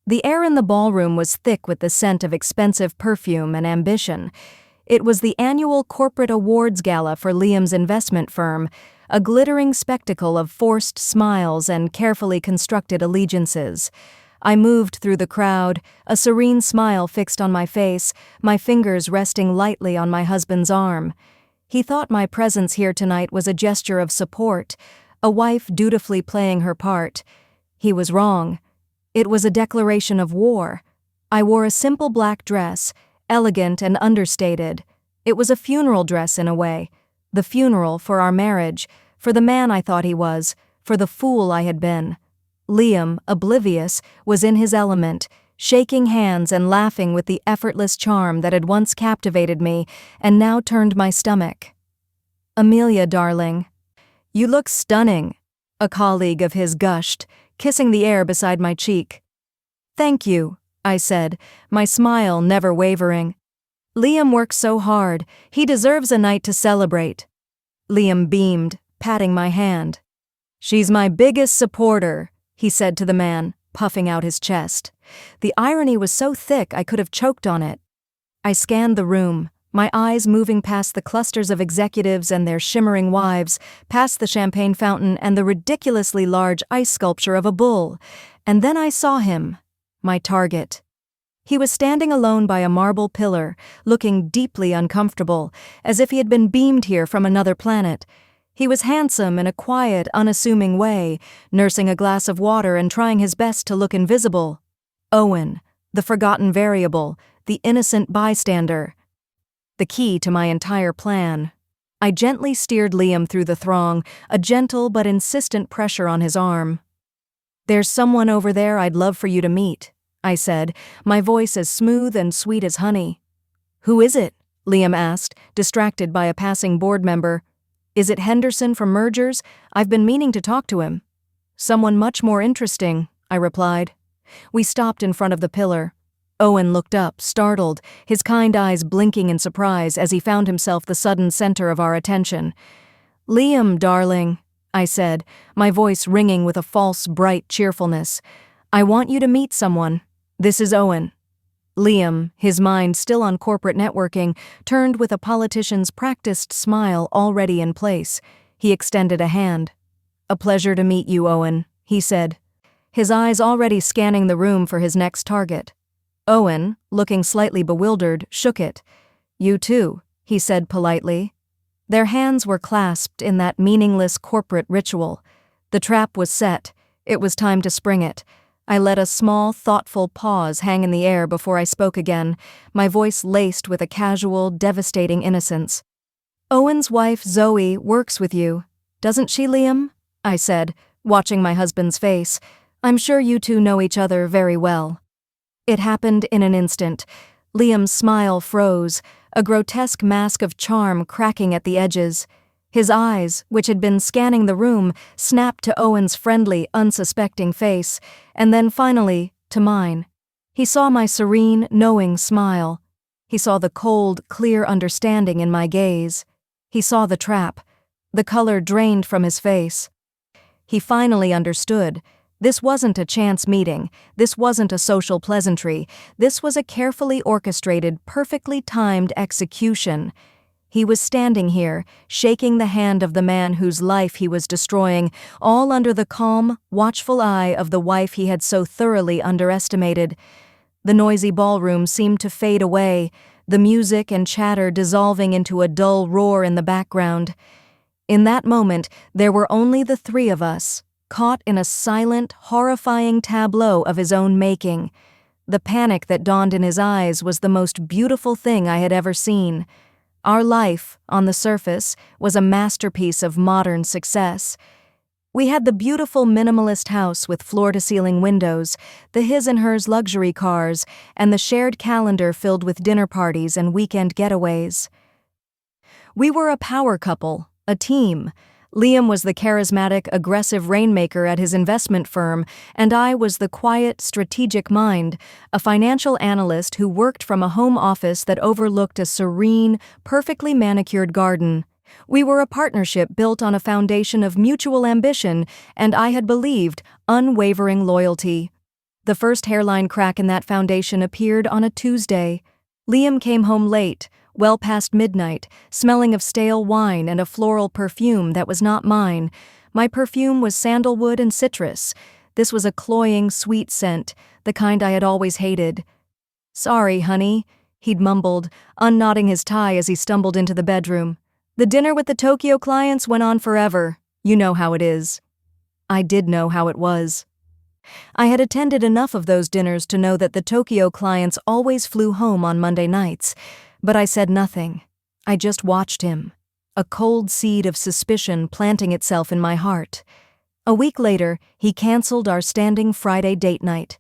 The air in the ballroom was thick with the scent of expensive perfume and ambition. It was the annual corporate awards gala for Liam's investment firm, a glittering spectacle of forced smiles and carefully constructed allegiances. I moved through the crowd, a serene smile fixed on my face, my fingers resting lightly on my husband's arm. He thought my presence here tonight was a gesture of support, a wife dutifully playing her part. He was wrong. It was a declaration of war. I wore a simple black dress, elegant and understated. It was a funeral dress in a way. The funeral for our marriage, for the man I thought he was, for the fool I had been. Liam, oblivious, was in his element, shaking hands and laughing with the effortless charm that had once captivated me and now turned my stomach. "Amelia, darling, you look stunning," a colleague of his gushed, kissing the air beside my cheek. "Thank you," I said, my smile never wavering. "Liam works so hard, he deserves a night to celebrate." Liam beamed, patting my hand. "She's my biggest supporter," he said to the man, puffing out his chest. The irony was so thick I could have choked on it. I scanned the room, my eyes moving past the clusters of executives and their shimmering wives, past the champagne fountain and the ridiculously large ice sculpture of a bull. And then I saw him, my target. He was standing alone by a marble pillar, looking deeply uncomfortable, as if he had been beamed here from another planet. He was handsome in a quiet, unassuming way, nursing a glass of water and trying his best to look invisible. Owen, the forgotten variable, the innocent bystander. The key to my entire plan. I gently steered Liam through the throng, a gentle but insistent pressure on his arm. "There's someone over there I'd love for you to meet," I said, my voice as smooth and sweet as honey. "Who is it?" Liam asked, distracted by a passing board member. "Is it Henderson from Mergers? I've been meaning to talk to him." "Someone much more interesting," I replied. We stopped in front of the pillar. Owen looked up, startled, his kind eyes blinking in surprise as he found himself the sudden center of our attention. "Liam, darling," I said, my voice ringing with a false, bright cheerfulness. "I want you to meet someone. This is Owen." Liam, his mind still on corporate networking, turned with a politician's practiced smile already in place. He extended a hand. "A pleasure to meet you, Owen," he said, his eyes already scanning the room for his next target. Owen, looking slightly bewildered, shook it. "You too," he said politely. Their hands were clasped in that meaningless corporate ritual. The trap was set. It was time to spring it. I let a small, thoughtful pause hang in the air before I spoke again, my voice laced with a casual, devastating innocence. "Owen's wife, Zoe, works with you. Doesn't she, Liam?" I said, watching my husband's face. "I'm sure you two know each other very well." It happened in an instant. Liam's smile froze, a grotesque mask of charm cracking at the edges. His eyes, which had been scanning the room, snapped to Owen's friendly, unsuspecting face, and then finally, to mine. He saw my serene, knowing smile. He saw the cold, clear understanding in my gaze. He saw the trap. The color drained from his face. He finally understood. This wasn't a chance meeting. This wasn't a social pleasantry. This was a carefully orchestrated, perfectly timed execution. He was standing here, shaking the hand of the man whose life he was destroying, all under the calm, watchful eye of the wife he had so thoroughly underestimated. The noisy ballroom seemed to fade away, the music and chatter dissolving into a dull roar in the background. In that moment, there were only the three of us, caught in a silent, horrifying tableau of his own making. The panic that dawned in his eyes was the most beautiful thing I had ever seen. Our life, on the surface, was a masterpiece of modern success. We had the beautiful minimalist house with floor-to-ceiling windows, the his and hers luxury cars, and the shared calendar filled with dinner parties and weekend getaways. We were a power couple, a team. Liam was the charismatic, aggressive rainmaker at his investment firm, and I was the quiet, strategic mind, a financial analyst who worked from a home office that overlooked a serene, perfectly manicured garden. We were a partnership built on a foundation of mutual ambition and, I had believed, unwavering loyalty. The first hairline crack in that foundation appeared on a Tuesday. Liam came home late, well past midnight, smelling of stale wine and a floral perfume that was not mine. My perfume was sandalwood and citrus. This was a cloying, sweet scent, the kind I had always hated. "Sorry, honey," he'd mumbled, unknotting his tie as he stumbled into the bedroom. "The dinner with the Tokyo clients went on forever. You know how it is." I did know how it was. I had attended enough of those dinners to know that the Tokyo clients always flew home on Monday nights, but I said nothing. I just watched him, a cold seed of suspicion planting itself in my heart. A week later, he canceled our standing Friday date night.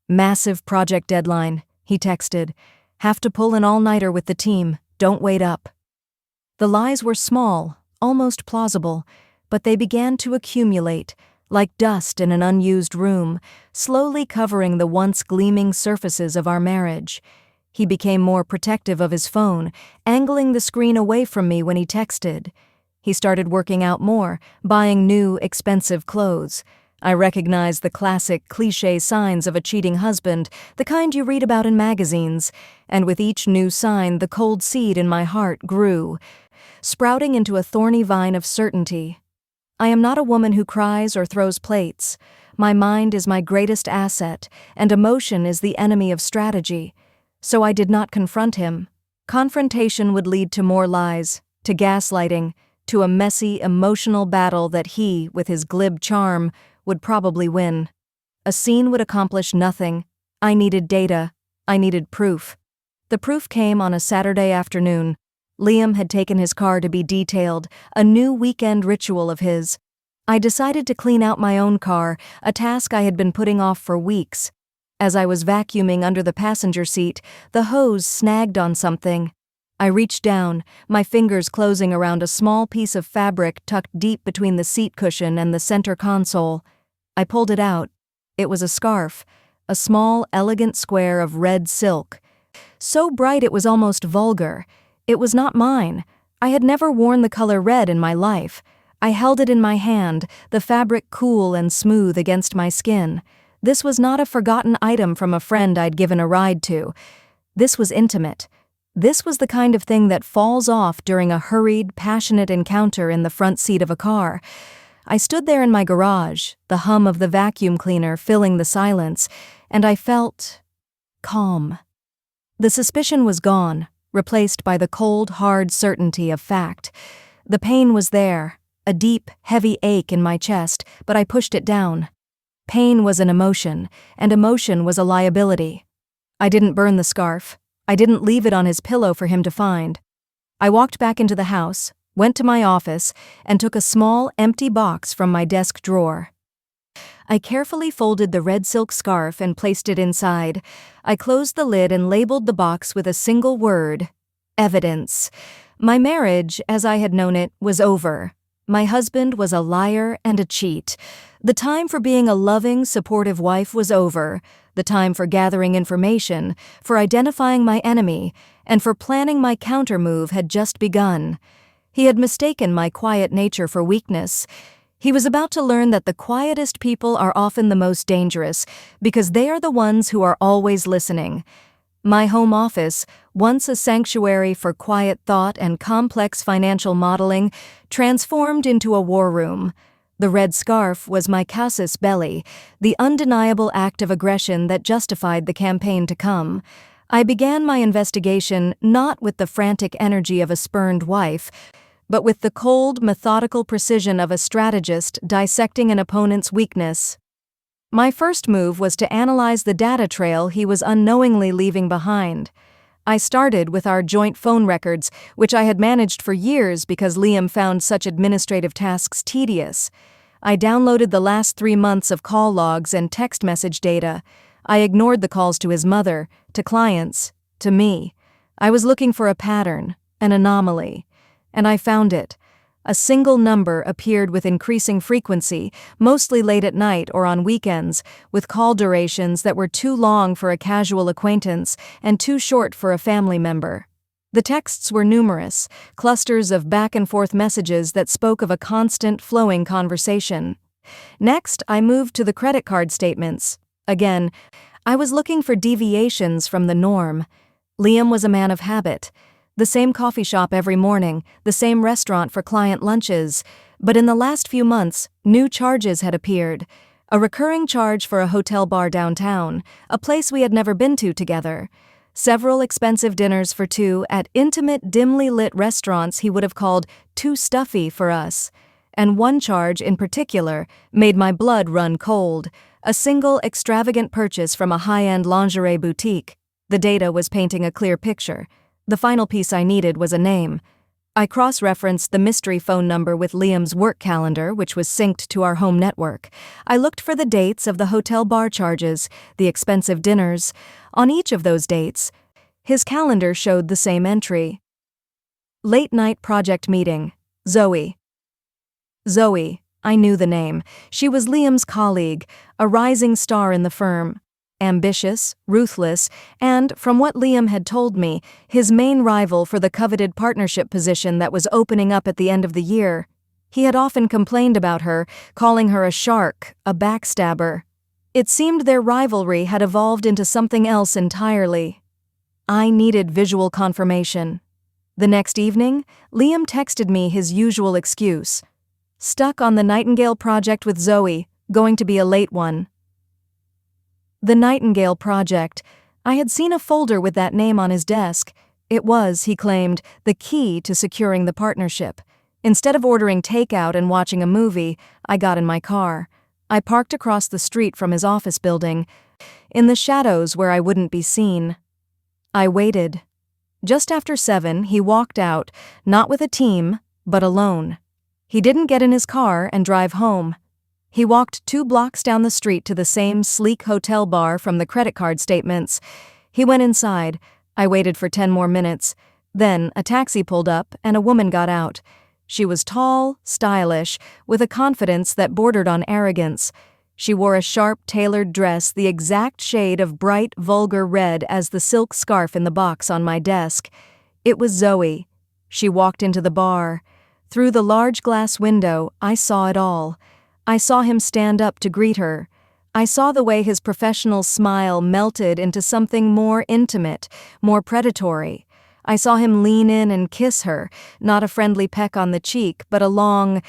"Massive project deadline," he texted. "Have to pull an all-nighter with the team. Don't wait up." The lies were small, almost plausible, but they began to accumulate, like dust in an unused room, slowly covering the once gleaming surfaces of our marriage. He became more protective of his phone, angling the screen away from me when he texted. He started working out more, buying new, expensive clothes. I recognized the classic, cliché signs of a cheating husband, the kind you read about in magazines, and with each new sign the cold seed in my heart grew, sprouting into a thorny vine of certainty. I am not a woman who cries or throws plates. My mind is my greatest asset, and emotion is the enemy of strategy. So I did not confront him. Confrontation would lead to more lies, to gaslighting, to a messy, emotional battle that he, with his glib charm, would probably win. A scene would accomplish nothing. I needed data. I needed proof. The proof came on a Saturday afternoon. Liam had taken his car to be detailed, a new weekend ritual of his. I decided to clean out my own car, a task I had been putting off for weeks. As I was vacuuming under the passenger seat, the hose snagged on something. I reached down, my fingers closing around a small piece of fabric tucked deep between the seat cushion and the center console. I pulled it out. It was a scarf, a small, elegant square of red silk. So bright it was almost vulgar. It was not mine. I had never worn the color red in my life. I held it in my hand, the fabric cool and smooth against my skin. This was not a forgotten item from a friend I'd given a ride to. This was intimate. This was the kind of thing that falls off during a hurried, passionate encounter in the front seat of a car. I stood there in my garage, the hum of the vacuum cleaner filling the silence, and I felt calm. The suspicion was gone, replaced by the cold, hard certainty of fact. The pain was there, a deep, heavy ache in my chest, but I pushed it down. Pain was an emotion, and emotion was a liability. I didn't burn the scarf. I didn't leave it on his pillow for him to find. I walked back into the house, went to my office, and took a small, empty box from my desk drawer. I carefully folded the red silk scarf and placed it inside. I closed the lid and labeled the box with a single word: evidence. My marriage, as I had known it, was over. My husband was a liar and a cheat. The time for being a loving, supportive wife was over. The time for gathering information, for identifying my enemy, and for planning my countermove had just begun. He had mistaken my quiet nature for weakness. He was about to learn that the quietest people are often the most dangerous, because they are the ones who are always listening. My home office, once a sanctuary for quiet thought and complex financial modeling, transformed into a war room. The red scarf was my casus belli, the undeniable act of aggression that justified the campaign to come. I began my investigation not with the frantic energy of a spurned wife, but with the cold, methodical precision of a strategist dissecting an opponent's weakness. My first move was to analyze the data trail he was unknowingly leaving behind. I started with our joint phone records, which I had managed for years because Liam found such administrative tasks tedious. I downloaded the last 3 months of call logs and text message data. I ignored the calls to his mother, to clients, to me. I was looking for a pattern, an anomaly. And I found it. A single number appeared with increasing frequency, mostly late at night or on weekends, with call durations that were too long for a casual acquaintance and too short for a family member. The texts were numerous, clusters of back-and-forth messages that spoke of a constant, flowing conversation. Next, I moved to the credit card statements. Again, I was looking for deviations from the norm. Liam was a man of habit. The same coffee shop every morning, the same restaurant for client lunches. But in the last few months, new charges had appeared. A recurring charge for a hotel bar downtown, a place we had never been to together. Several expensive dinners for two at intimate, dimly lit restaurants he would have called too stuffy for us. And one charge in particular made my blood run cold. A single extravagant purchase from a high-end lingerie boutique. The data was painting a clear picture. The final piece I needed was a name. I cross-referenced the mystery phone number with Liam's work calendar, which was synced to our home network. I looked for the dates of the hotel bar charges, the expensive dinners. On each of those dates, his calendar showed the same entry. Late-night project meeting. Zoe. Zoe. I knew the name. She was Liam's colleague, a rising star in the firm. Ambitious, ruthless, and, from what Liam had told me, his main rival for the coveted partnership position that was opening up at the end of the year. He had often complained about her, calling her a shark, a backstabber. It seemed their rivalry had evolved into something else entirely. I needed visual confirmation. The next evening, Liam texted me his usual excuse. Stuck on the Nightingale project with Zoe, going to be a late one. The Nightingale project. I had seen a folder with that name on his desk. It was, he claimed, the key to securing the partnership. Instead of ordering takeout and watching a movie, I got in my car. I parked across the street from his office building, in the shadows where I wouldn't be seen. I waited. Just after 7, he walked out, not with a team, but alone. He didn't get in his car and drive home. He walked 2 blocks down the street to the same sleek hotel bar from the credit card statements. He went inside. I waited for 10 more minutes. Then a taxi pulled up and a woman got out. She was tall, stylish, with a confidence that bordered on arrogance. She wore a sharp, tailored dress the exact shade of bright, vulgar red as the silk scarf in the box on my desk. It was Zoe. She walked into the bar. Through the large glass window, I saw it all. I saw him stand up to greet her. I saw the way his professional smile melted into something more intimate, more predatory. I saw him lean in and kiss her, not a friendly peck on the cheek, but a long,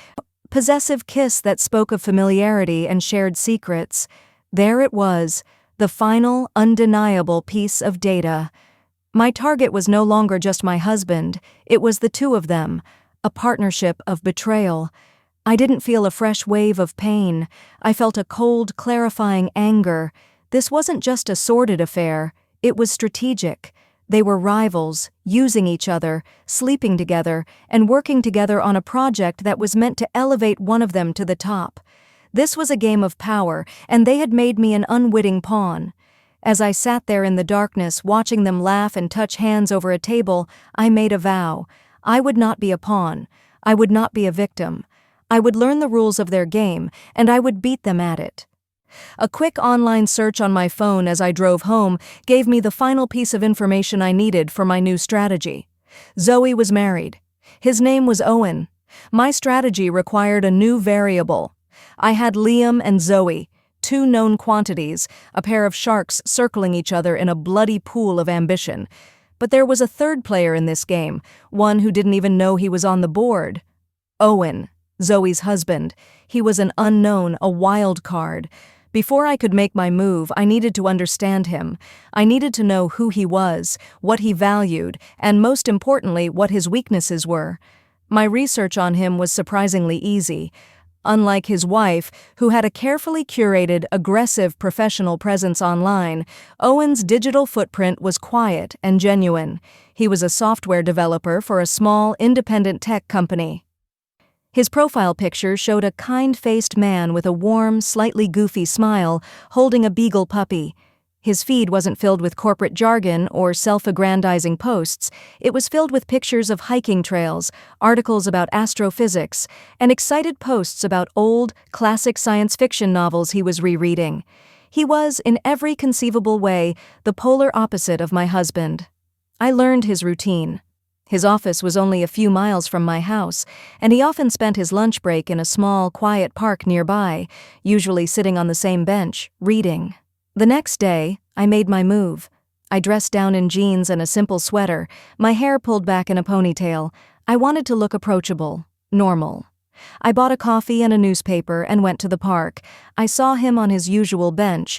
possessive kiss that spoke of familiarity and shared secrets. There it was, the final, undeniable piece of data. My target was no longer just my husband, it was the two of them. A partnership of betrayal. I didn't feel a fresh wave of pain. I felt a cold, clarifying anger. This wasn't just a sordid affair. It was strategic. They were rivals, using each other, sleeping together, and working together on a project that was meant to elevate one of them to the top. This was a game of power, and they had made me an unwitting pawn. As I sat there in the darkness, watching them laugh and touch hands over a table, I made a vow. I would not be a pawn. I would not be a victim. I would learn the rules of their game, and I would beat them at it. A quick online search on my phone as I drove home gave me the final piece of information I needed for my new strategy. Zoe was married. His name was Owen. My strategy required a new variable. I had Liam and Zoe, 2 known quantities, a pair of sharks circling each other in a bloody pool of ambition. But there was a third player in this game, one who didn't even know he was on the board. Owen, Zoe's husband. He was an unknown, a wild card. Before I could make my move, I needed to understand him. I needed to know who he was, what he valued, and most importantly, what his weaknesses were. My research on him was surprisingly easy. Unlike his wife, who had a carefully curated, aggressive professional presence online, Owen's digital footprint was quiet and genuine. He was a software developer for a small, independent tech company. His profile picture showed a kind-faced man with a warm, slightly goofy smile, holding a beagle puppy. His feed wasn't filled with corporate jargon or self-aggrandizing posts. It was filled with pictures of hiking trails, articles about astrophysics, and excited posts about old, classic science fiction novels he was rereading. He was, in every conceivable way, the polar opposite of my husband. I learned his routine. His office was only a few miles from my house, and he often spent his lunch break in a small, quiet park nearby, usually sitting on the same bench, reading. The next day, I made my move. I dressed down in jeans and a simple sweater, my hair pulled back in a ponytail. I wanted to look approachable, normal. I bought a coffee and a newspaper and went to the park. I saw him on his usual bench,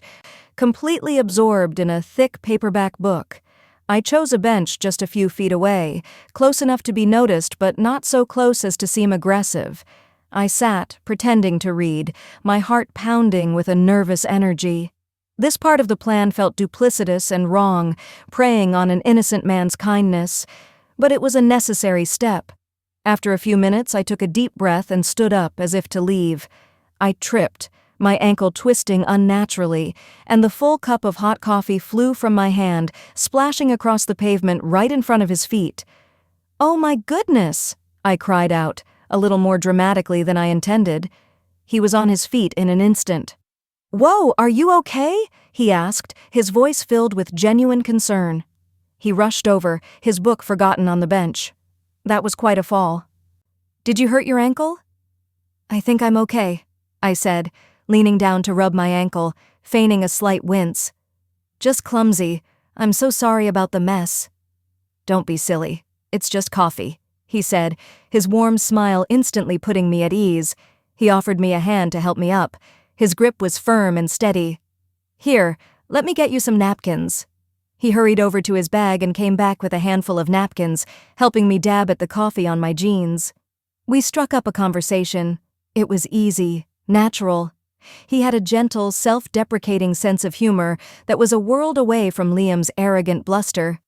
completely absorbed in a thick paperback book. I chose a bench just a few feet away, close enough to be noticed but not so close as to seem aggressive. I sat, pretending to read, my heart pounding with a nervous energy. This part of the plan felt duplicitous and wrong, preying on an innocent man's kindness, but it was a necessary step. After a few minutes, I took a deep breath and stood up as if to leave. I tripped, my ankle twisting unnaturally, and the full cup of hot coffee flew from my hand, splashing across the pavement right in front of his feet. "Oh my goodness!" I cried out, a little more dramatically than I intended. He was on his feet in an instant. "Whoa, are you okay?" he asked, his voice filled with genuine concern. He rushed over, his book forgotten on the bench. That was quite a fall. "Did you hurt your ankle?" "I think I'm okay," I said, leaning down to rub my ankle, feigning a slight wince. "Just clumsy. I'm so sorry about the mess." "Don't be silly. It's just coffee," he said, his warm smile instantly putting me at ease. He offered me a hand to help me up. His grip was firm and steady. "Here, let me get you some napkins." He hurried over to his bag and came back with a handful of napkins, helping me dab at the coffee on my jeans. We struck up a conversation. It was easy, natural. He had a gentle, self-deprecating sense of humor that was a world away from Liam's arrogant bluster.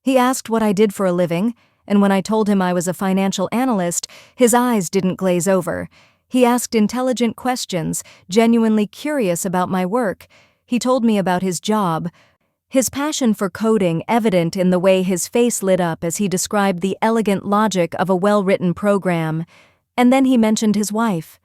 He asked what I did for a living, and when I told him I was a financial analyst, his eyes didn't glaze over. He asked intelligent questions, genuinely curious about my work. He told me about his job, his passion for coding evident in the way his face lit up as he described the elegant logic of a well-written program. And then he mentioned his wife.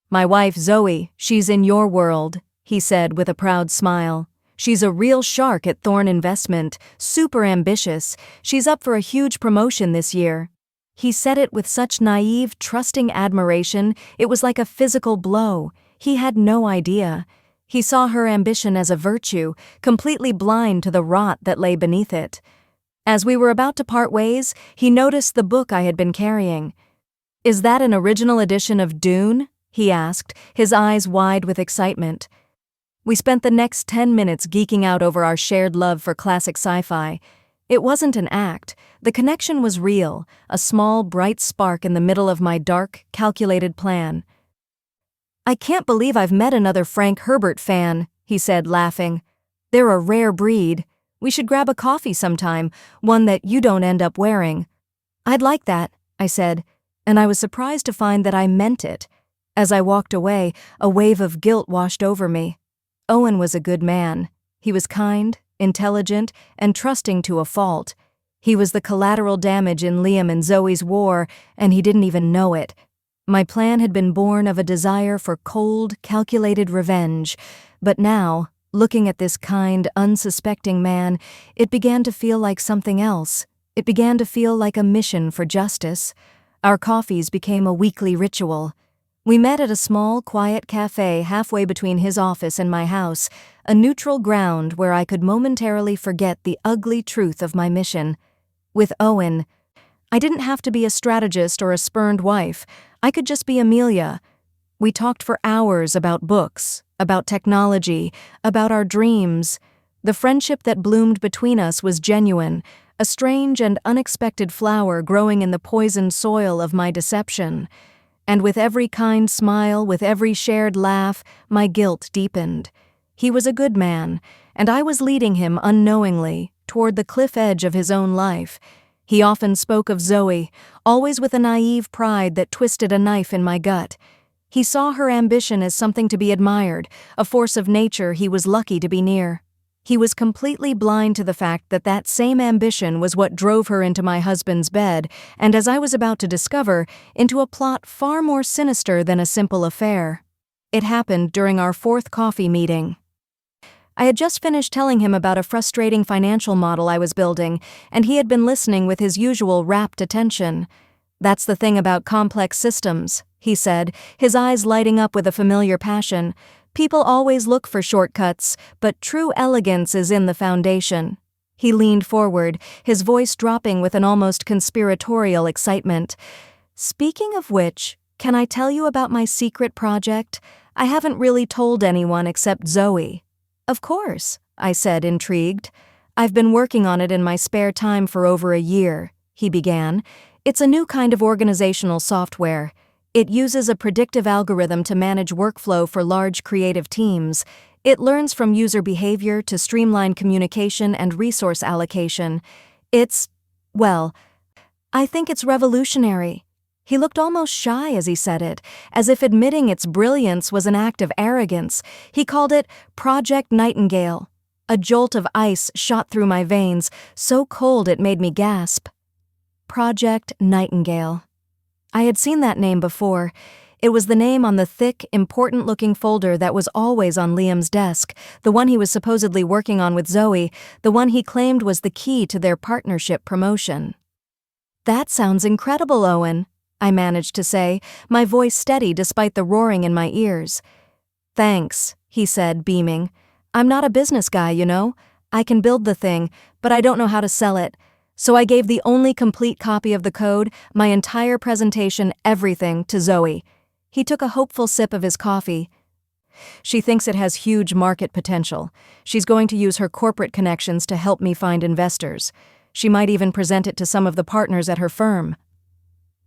"My wife, Zoe, she's in your world," he said with a proud smile. "She's a real shark at Thorn Investment, super ambitious. She's up for a huge promotion this year." He said it with such naive, trusting admiration, it was like a physical blow. He had no idea. He saw her ambition as a virtue, completely blind to the rot that lay beneath it. As we were about to part ways, he noticed the book I had been carrying. "Is that an original edition of Dune?" he asked, his eyes wide with excitement. We spent the next 10 minutes geeking out over our shared love for classic sci-fi. It wasn't an act. The connection was real, a small, bright spark in the middle of my dark, calculated plan. "I can't believe I've met another Frank Herbert fan," he said, laughing. "They're a rare breed. We should grab a coffee sometime, one that you don't end up wearing." "I'd like that," I said, and I was surprised to find that I meant it. As I walked away, a wave of guilt washed over me. Owen was a good man. He was kind, intelligent, and trusting to a fault. He was the collateral damage in Liam and Zoe's war, and he didn't even know it. My plan had been born of a desire for cold, calculated revenge, but now, looking at this kind, unsuspecting man, it began to feel like something else. It began to feel like a mission for justice. Our coffees became a weekly ritual. We met at a small, quiet cafe halfway between his office and my house, a neutral ground where I could momentarily forget the ugly truth of my mission. With Owen, I didn't have to be a strategist or a spurned wife. I could just be Amelia. We talked for hours about books, about technology, about our dreams. The friendship that bloomed between us was genuine, a strange and unexpected flower growing in the poisoned soil of my deception. And with every kind smile, with every shared laugh, my guilt deepened. He was a good man, and I was leading him unknowingly toward the cliff edge of his own life. He often spoke of Zoe, always with a naive pride that twisted a knife in my gut. He saw her ambition as something to be admired, a force of nature he was lucky to be near. He was completely blind to the fact that that same ambition was what drove her into my husband's bed, and as I was about to discover, into a plot far more sinister than a simple affair. It happened during our 4th coffee meeting. I had just finished telling him about a frustrating financial model I was building, and he had been listening with his usual rapt attention. "That's the thing about complex systems," he said, his eyes lighting up with a familiar passion. People always look for shortcuts, but true elegance is in the foundation. He leaned forward, his voice dropping with an almost conspiratorial excitement. Speaking of which, can I tell you about my secret project? I haven't really told anyone except Zoe. Of course, I said, intrigued. I've been working on it in my spare time for over a year, he began. It's a new kind of organizational software. It uses a predictive algorithm to manage workflow for large creative teams. It learns from user behavior to streamline communication and resource allocation. Well, I think it's revolutionary. He looked almost shy as he said it, as if admitting its brilliance was an act of arrogance. He called it Project Nightingale. A jolt of ice shot through my veins, so cold it made me gasp. Project Nightingale. I had seen that name before. It was the name on the thick, important-looking folder that was always on Liam's desk, the one he was supposedly working on with Zoe, the one he claimed was the key to their partnership promotion. That sounds incredible, Owen, I managed to say, my voice steady despite the roaring in my ears. Thanks, he said, beaming. I'm not a business guy, you know. I can build the thing, but I don't know how to sell it. So I gave the only complete copy of the code, my entire presentation, everything, to Zoe. He took a hopeful sip of his coffee. She thinks it has huge market potential. She's going to use her corporate connections to help me find investors. She might even present it to some of the partners at her firm.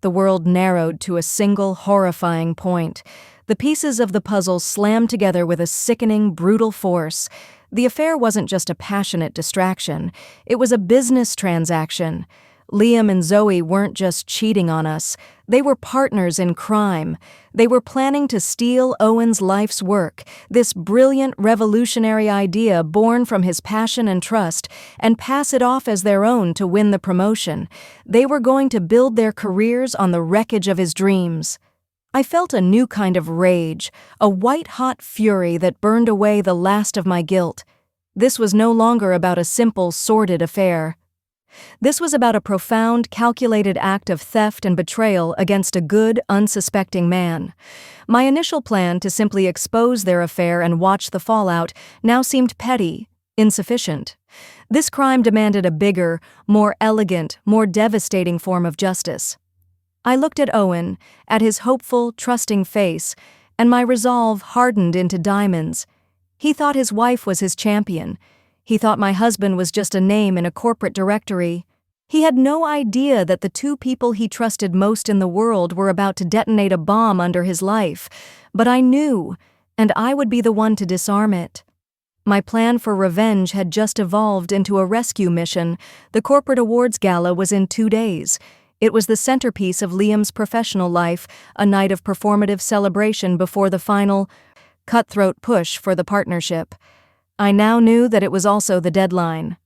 The world narrowed to a single horrifying point. The pieces of the puzzle slammed together with a sickening, brutal force. The affair wasn't just a passionate distraction. It was a business transaction. Liam and Zoe weren't just cheating on us. They were partners in crime. They were planning to steal Owen's life's work, this brilliant, revolutionary idea born from his passion and trust, and pass it off as their own to win the promotion. They were going to build their careers on the wreckage of his dreams. I felt a new kind of rage, a white-hot fury that burned away the last of my guilt. This was no longer about a simple, sordid affair. This was about a profound, calculated act of theft and betrayal against a good, unsuspecting man. My initial plan to simply expose their affair and watch the fallout now seemed petty, insufficient. This crime demanded a bigger, more elegant, more devastating form of justice. I looked at Owen, at his hopeful, trusting face, and my resolve hardened into diamonds. He thought his wife was his champion. He thought my husband was just a name in a corporate directory. He had no idea that the two people he trusted most in the world were about to detonate a bomb under his life. But I knew, and I would be the one to disarm it. My plan for revenge had just evolved into a rescue mission. The corporate awards gala was in 2 days. It was the centerpiece of Liam's professional life, a night of performative celebration before the final, cutthroat push for the partnership. I now knew that it was also the deadline.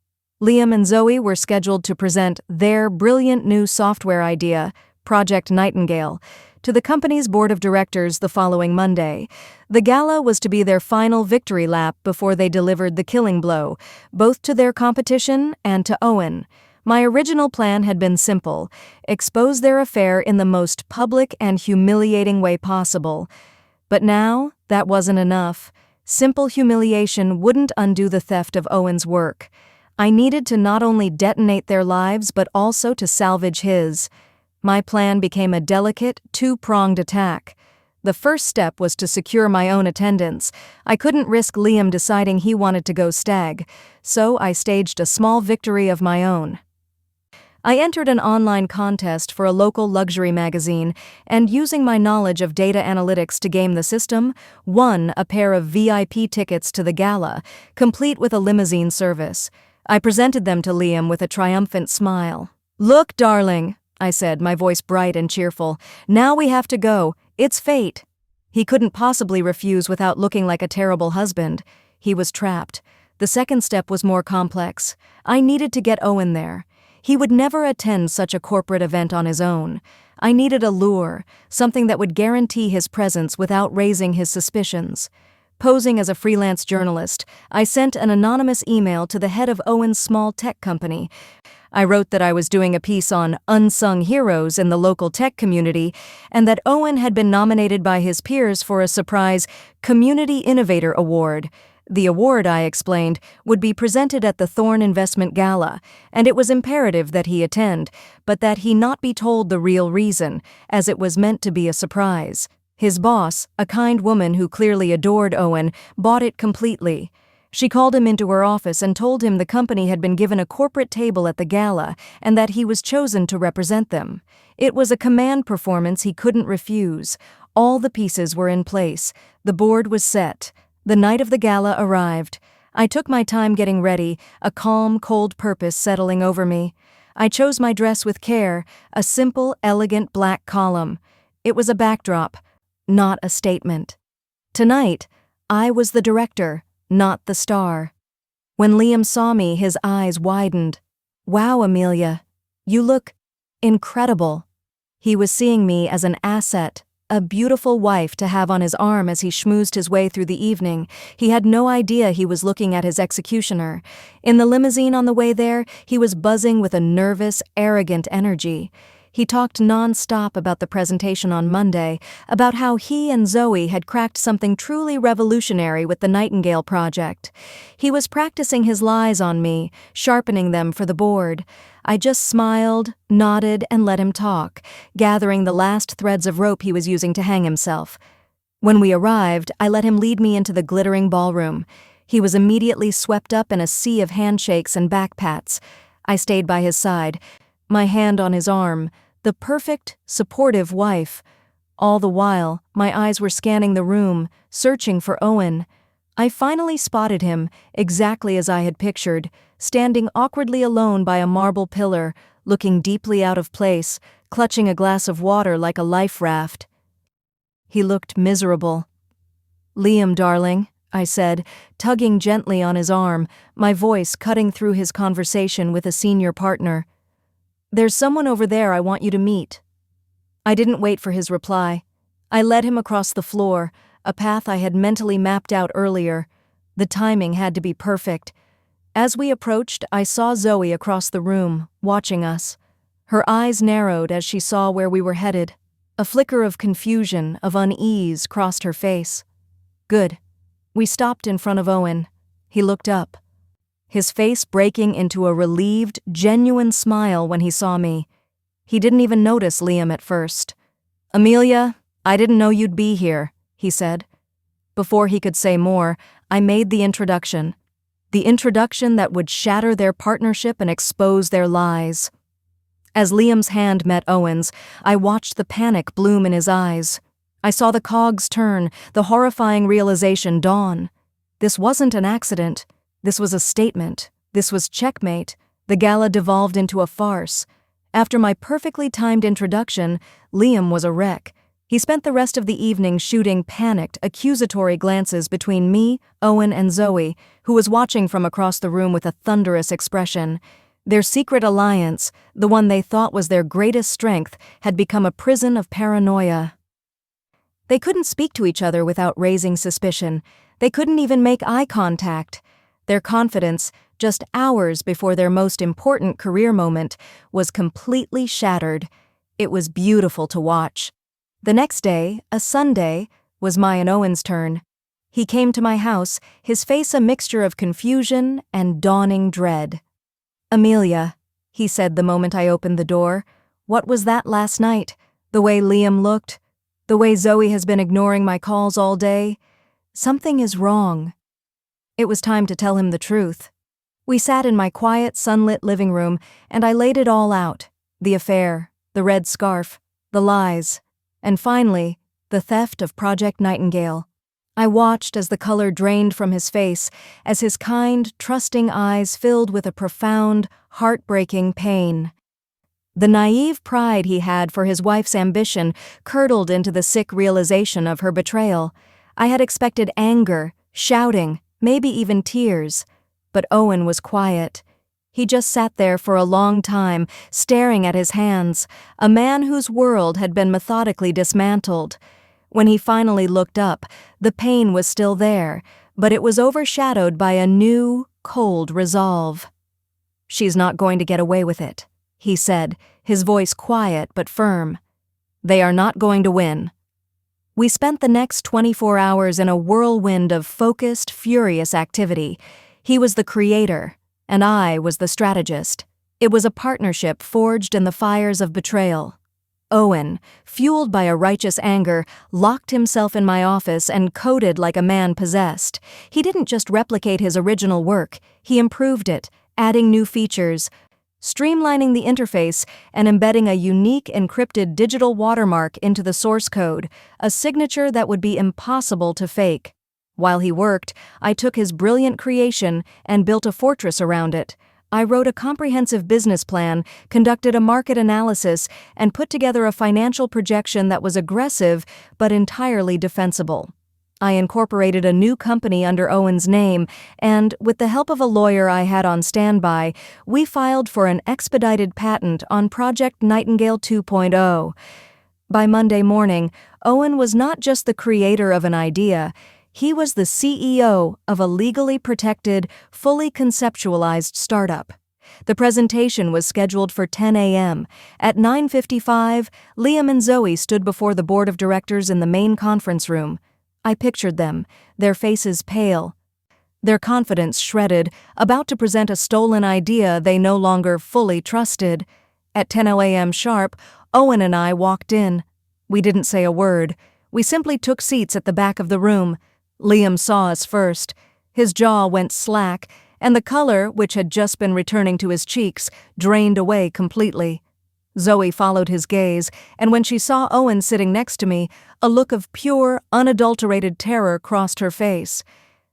Liam and Zoe were scheduled to present their brilliant new software idea, Project Nightingale, to the company's board of directors the following Monday. The gala was to be their final victory lap before they delivered the killing blow, both to their competition and to Owen. My original plan had been simple: expose their affair in the most public and humiliating way possible. But now, that wasn't enough. Simple humiliation wouldn't undo the theft of Owen's work. I needed to not only detonate their lives, but also to salvage his. My plan became a delicate, two-pronged attack. The first step was to secure my own attendance. I couldn't risk Liam deciding he wanted to go stag, so I staged a small victory of my own. I entered an online contest for a local luxury magazine, and using my knowledge of data analytics to game the system, won a pair of VIP tickets to the gala, complete with a limousine service. I presented them to Liam with a triumphant smile. "Look, darling," I said, my voice bright and cheerful. "Now we have to go. It's fate." He couldn't possibly refuse without looking like a terrible husband. He was trapped. The second step was more complex. I needed to get Owen there. He would never attend such a corporate event on his own. I needed a lure, something that would guarantee his presence without raising his suspicions. Posing as a freelance journalist, I sent an anonymous email to the head of Owen's small tech company. I wrote that I was doing a piece on unsung heroes in the local tech community and that Owen had been nominated by his peers for a surprise Community Innovator Award. The award, I explained, would be presented at the Thorn Investment Gala, and it was imperative that he attend, but that he not be told the real reason, as it was meant to be a surprise. His boss, a kind woman who clearly adored Owen, bought it completely. She called him into her office and told him the company had been given a corporate table at the gala and that he was chosen to represent them. It was a command performance he couldn't refuse. All the pieces were in place. The board was set. The night of the gala arrived. I took my time getting ready, a calm, cold purpose settling over me. I chose my dress with care, a simple, elegant black column. It was a backdrop, not a statement. Tonight, I was the director, not the star. When Liam saw me, his eyes widened. "Wow, Amelia, you look incredible." He was seeing me as an asset, a beautiful wife to have on his arm as he schmoozed his way through the evening. He had no idea he was looking at his executioner. In the limousine on the way there, he was buzzing with a nervous, arrogant energy. He talked non-stop about the presentation on Monday, about how he and Zoe had cracked something truly revolutionary with the Nightingale Project. He was practicing his lies on me, sharpening them for the board. I just smiled, nodded, and let him talk, gathering the last threads of rope he was using to hang himself. When we arrived, I let him lead me into the glittering ballroom. He was immediately swept up in a sea of handshakes and backpats. I stayed by his side, my hand on his arm, the perfect, supportive wife. All the while, my eyes were scanning the room, searching for Owen. I finally spotted him, exactly as I had pictured, standing awkwardly alone by a marble pillar, looking deeply out of place, clutching a glass of water like a life raft. He looked miserable. "Liam, darling," I said, tugging gently on his arm, my voice cutting through his conversation with a senior partner. "There's someone over there I want you to meet." I didn't wait for his reply. I led him across the floor, a path I had mentally mapped out earlier. The timing had to be perfect. As we approached, I saw Zoe across the room, watching us. Her eyes narrowed as she saw where we were headed. A flicker of confusion, of unease, crossed her face. "Good." We stopped in front of Owen. He looked up, his face breaking into a relieved, genuine smile when he saw me. He didn't even notice Liam at first. "Amelia, I didn't know you'd be here," he said. Before he could say more, I made the introduction. The introduction that would shatter their partnership and expose their lies. As Liam's hand met Owen's, I watched the panic bloom in his eyes. I saw the cogs turn, the horrifying realization dawn. This wasn't an accident. This was a statement. This was checkmate. The gala devolved into a farce. After my perfectly timed introduction, Liam was a wreck. He spent the rest of the evening shooting panicked, accusatory glances between me, Owen, and Zoe, who was watching from across the room with a thunderous expression. Their secret alliance, the one they thought was their greatest strength, had become a prison of paranoia. They couldn't speak to each other without raising suspicion. They couldn't even make eye contact. Their confidence, just hours before their most important career moment, was completely shattered. It was beautiful to watch. The next day, a Sunday, was my and Owen's turn. He came to my house, his face a mixture of confusion and dawning dread. "Amelia," he said the moment I opened the door, "what was that last night? The way Liam looked? The way Zoe has been ignoring my calls all day? Something is wrong." It was time to tell him the truth. We sat in my quiet, sunlit living room, and I laid it all out. The affair, the red scarf, the lies, and finally, the theft of Project Nightingale. I watched as the color drained from his face, as his kind, trusting eyes filled with a profound, heartbreaking pain. The naive pride he had for his wife's ambition curdled into the sick realization of her betrayal. I had expected anger, shouting, maybe even tears. But Owen was quiet. He just sat there for a long time, staring at his hands, a man whose world had been methodically dismantled. When he finally looked up, the pain was still there, but it was overshadowed by a new, cold resolve. "She's not going to get away with it," he said, his voice quiet but firm. "They are not going to win." We spent the next 24 hours in a whirlwind of focused, furious activity. He was the creator, and I was the strategist. It was a partnership forged in the fires of betrayal. Owen, fueled by a righteous anger, locked himself in my office and coded like a man possessed. He didn't just replicate his original work, he improved it, adding new features, streamlining the interface, and embedding a unique encrypted digital watermark into the source code, a signature that would be impossible to fake. While he worked, I took his brilliant creation and built a fortress around it. I wrote a comprehensive business plan, conducted a market analysis, and put together a financial projection that was aggressive but entirely defensible. I incorporated a new company under Owen's name, and, with the help of a lawyer I had on standby, we filed for an expedited patent on Project Nightingale 2.0. By Monday morning, Owen was not just the creator of an idea, he was the CEO of a legally protected, fully conceptualized startup. The presentation was scheduled for 10 a.m. At 9:55, Liam and Zoe stood before the board of directors in the main conference room. I pictured them, their faces pale, their confidence shredded, about to present a stolen idea they no longer fully trusted. At 10 a.m. sharp, Owen and I walked in. We didn't say a word. We simply took seats at the back of the room. Liam saw us first. His jaw went slack, and the color, which had just been returning to his cheeks, drained away completely. Zoe followed his gaze, and when she saw Owen sitting next to me, a look of pure, unadulterated terror crossed her face.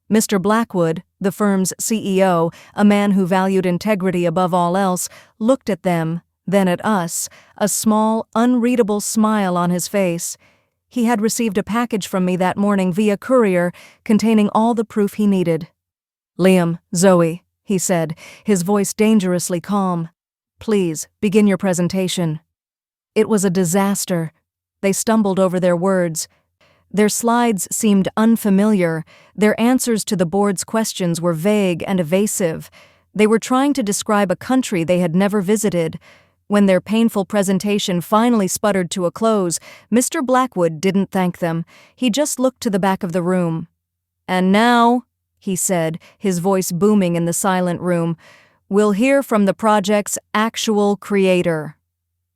Mr. Blackwood, the firm's CEO, a man who valued integrity above all else, looked at them, then at us, a small, unreadable smile on his face. He had received a package from me that morning via courier containing all the proof he needed. "Liam, Zoe," he said, his voice dangerously calm. "Please, begin your presentation." It was a disaster. They stumbled over their words. Their slides seemed unfamiliar. Their answers to the board's questions were vague and evasive. They were trying to describe a country they had never visited. When their painful presentation finally sputtered to a close, Mr. Blackwood didn't thank them. He just looked to the back of the room. "And now," he said, his voice booming in the silent room, "we'll hear from the project's actual creator."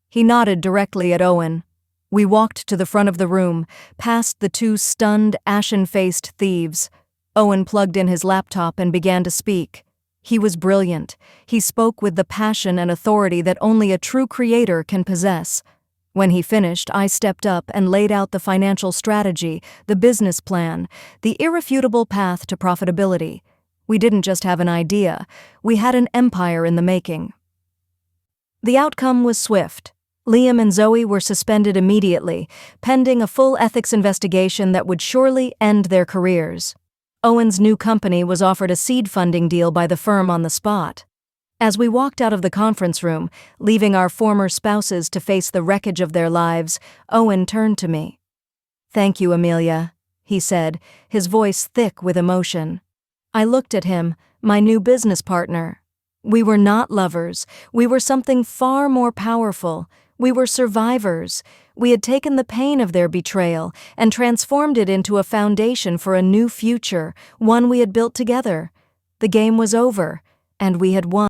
He nodded directly at Owen. We walked to the front of the room, past the two stunned, ashen-faced thieves. Owen plugged in his laptop and began to speak. He was brilliant. He spoke with the passion and authority that only a true creator can possess. When he finished, I stepped up and laid out the financial strategy, the business plan, the irrefutable path to profitability. We didn't just have an idea, we had an empire in the making. The outcome was swift. Liam and Zoe were suspended immediately, pending a full ethics investigation that would surely end their careers. Owen's new company was offered a seed funding deal by the firm on the spot. As we walked out of the conference room, leaving our former spouses to face the wreckage of their lives, Owen turned to me. "Thank you, Amelia," he said, his voice thick with emotion. I looked at him, my new business partner. We were not lovers. We were something far more powerful. We were survivors. We had taken the pain of their betrayal and transformed it into a foundation for a new future, one we had built together. The game was over, and we had won.